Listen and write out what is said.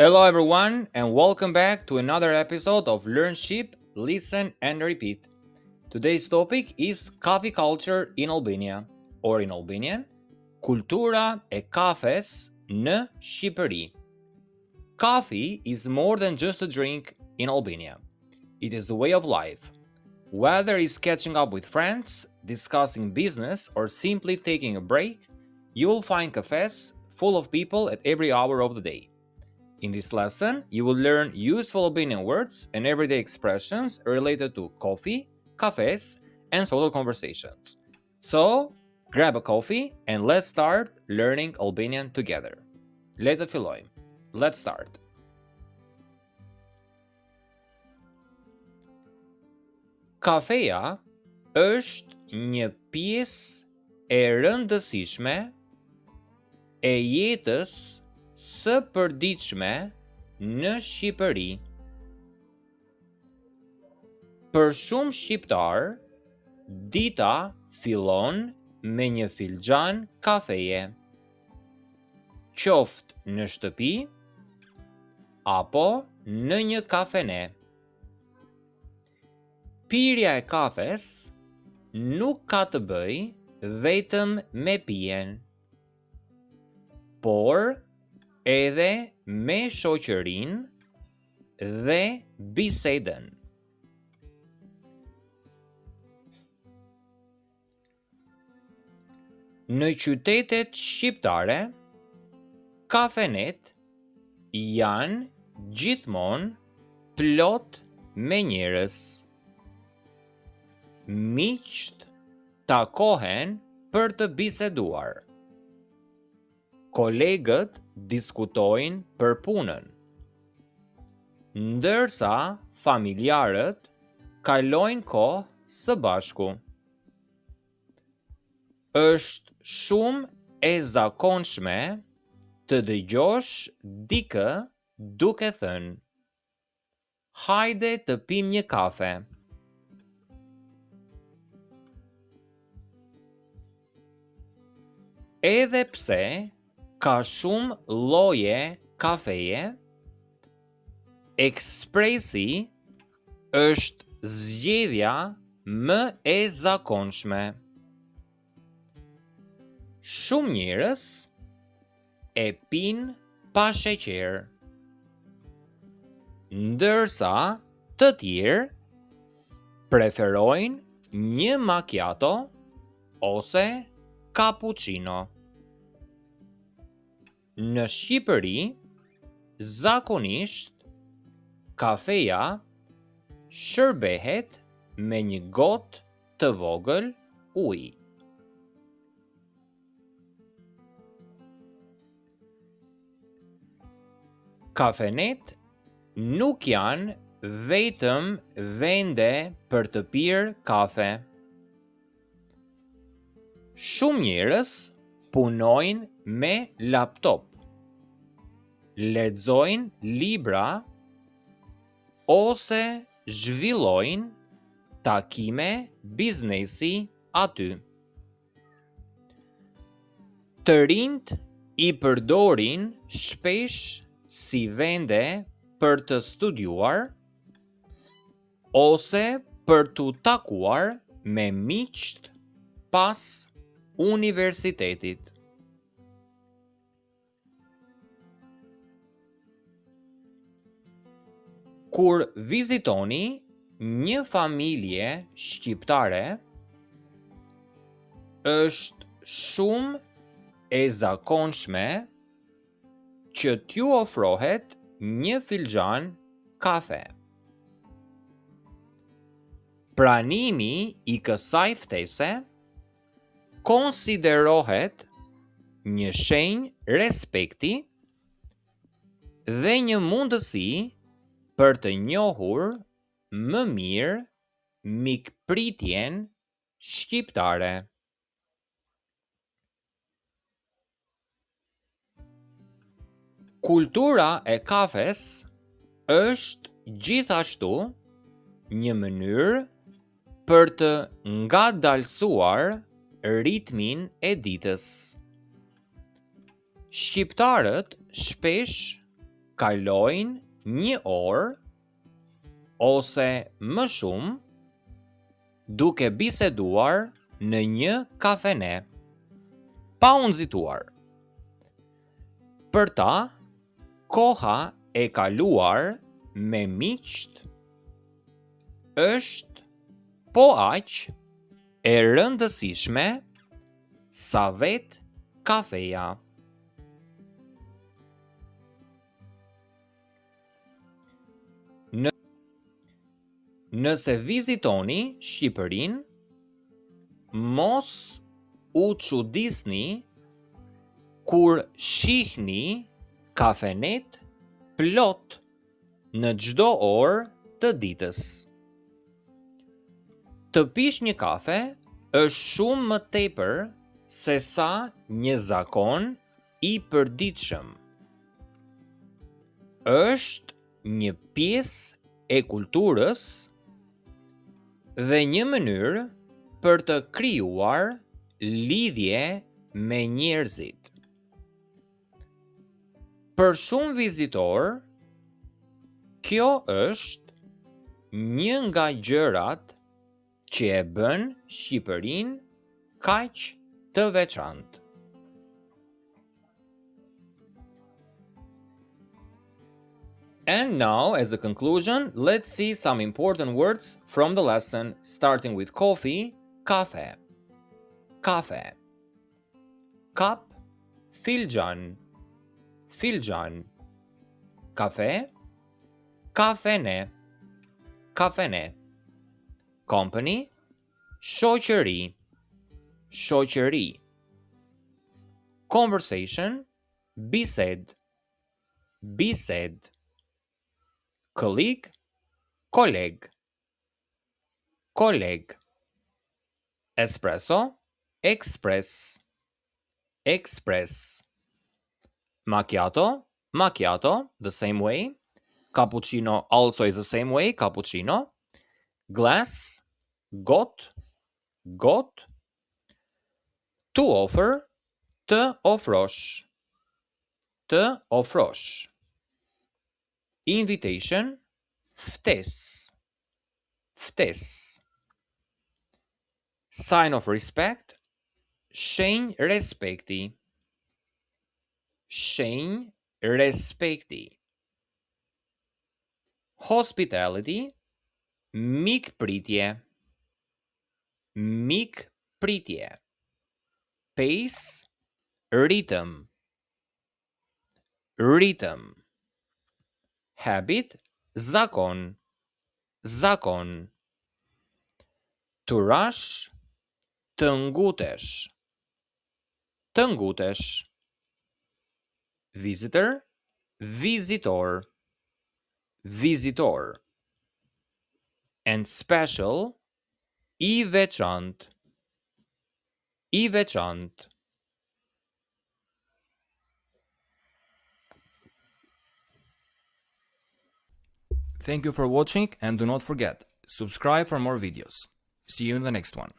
Hello everyone and welcome back to another episode of Learnship, Listen and Repeat. Today's topic is coffee culture in Albania, or in Albanian, kultura e kafes në Shqipëri. Coffee is more than just a drink in Albania. It is a way of life. Whether it's catching up with friends, discussing business, or simply taking a break, you will find cafes full of people at every hour of the day. In this lesson, you will learn useful Albanian words and everyday expressions related to coffee, cafes, and social conversations. So, grab a coffee and let's start learning Albanian together. Le të fillojmë. Let's start. Kafeja është një pjesë e rëndësishme e jetës së përditshme në Shqipëri. Për shumë shqiptar, dita fillon me një filxhan kafeje, qoftë në shtëpi apo në një kafene. Pirja e kafes nuk ka të bëjë vetëm me pijen, por edhe me shoqërinë dhe bisedën. Në qytetet shqiptare, kafenet janë gjithmonë plot me njerëz. Miqt takohen për të biseduar. Kolegët diskutojnë për punën, ndërsa familjarët kalojnë kohë së bashku. Është shumë e zakonshme të dëgjosh dikë duke thënë: "Hajde të pim një kafe." Edhe pse ka shumë lloje kafeje, ekspresi është zgjedhja më e zakonshme. Shumë njerëz e pinë pa sheqer, ndërsa të tjerë preferojnë një macchiato ose cappuccino. Në Shqipëri, zakonisht, kafeja shërbehet me një gotë të vogël ujë. Kafenet nuk janë vetëm vende për të pirë kafe. Shumë njerëz punojnë me laptop, lexojnë libra ose zhvillojnë takime biznesi aty. Të rinjt i përdorin shpesh si vende për të studiuar ose për të takuar me miqt pas universitetit. Kur vizitoni një familje shqiptare, është shumë e zakonshme që t'ju ofrohet një filxhan kafe. Pranimi i kësaj ftese konsiderohet një shenjë respekti dhe një mundësi për të njohur më mirë mikpritjen shqiptare. Kultura e kafes është gjithashtu një mënyrë për të ngadalësuar ritmin e ditës. Shqiptarët shpesh kalojnë 1 orë ose më shumë duke biseduar në një kafene, pa u nxituar. Për ta, koha e kaluar me miqt është po aq e rëndësishme sa vetë kafeja. Nëse vizitoni Shqipërinë, mos u çudisni kur shihni kafenet plot në çdo orë të ditës. Të pish një kafe është shumë më tepër se sa një zakon i përditshëm. Është një pjesë e kulturës dhe një mënyrë për të krijuar lidhje me njerëzit. Për shumë vizitor, kjo është një nga gjërat që e bën Shqipërinë kaq të veçantë. And now, as a conclusion, let's see some important words from the lesson, starting with coffee, kafe. Kafe. Kap, filxhan. Filxhan. Kafe, kafene. Kafene. Company, shoqëri. Shoqëri. Conversation, bised. Bised. Colleague, koleg. Koleg. Espresso, express. Express. Macchiato, macchiato, the same way. Cappuccino also is the same way, cappuccino. Glass, got, got. To offer, të ofrosh. Të ofrosh. Invitation, ftes. Ftes. Sign of respect, shenjë respekti. Shenjë respekti. Hospitality, mikpritje. Mikpritje. Pace, rhythm. Rhythm. Habit, zakon. Zakon. To rush, të ngutesh. Të ngutesh. Visitor, visitor. Visitor. And special, i veçantë. I veçantë. Thank you for watching and do not forget, subscribe for more videos. See you in the next one.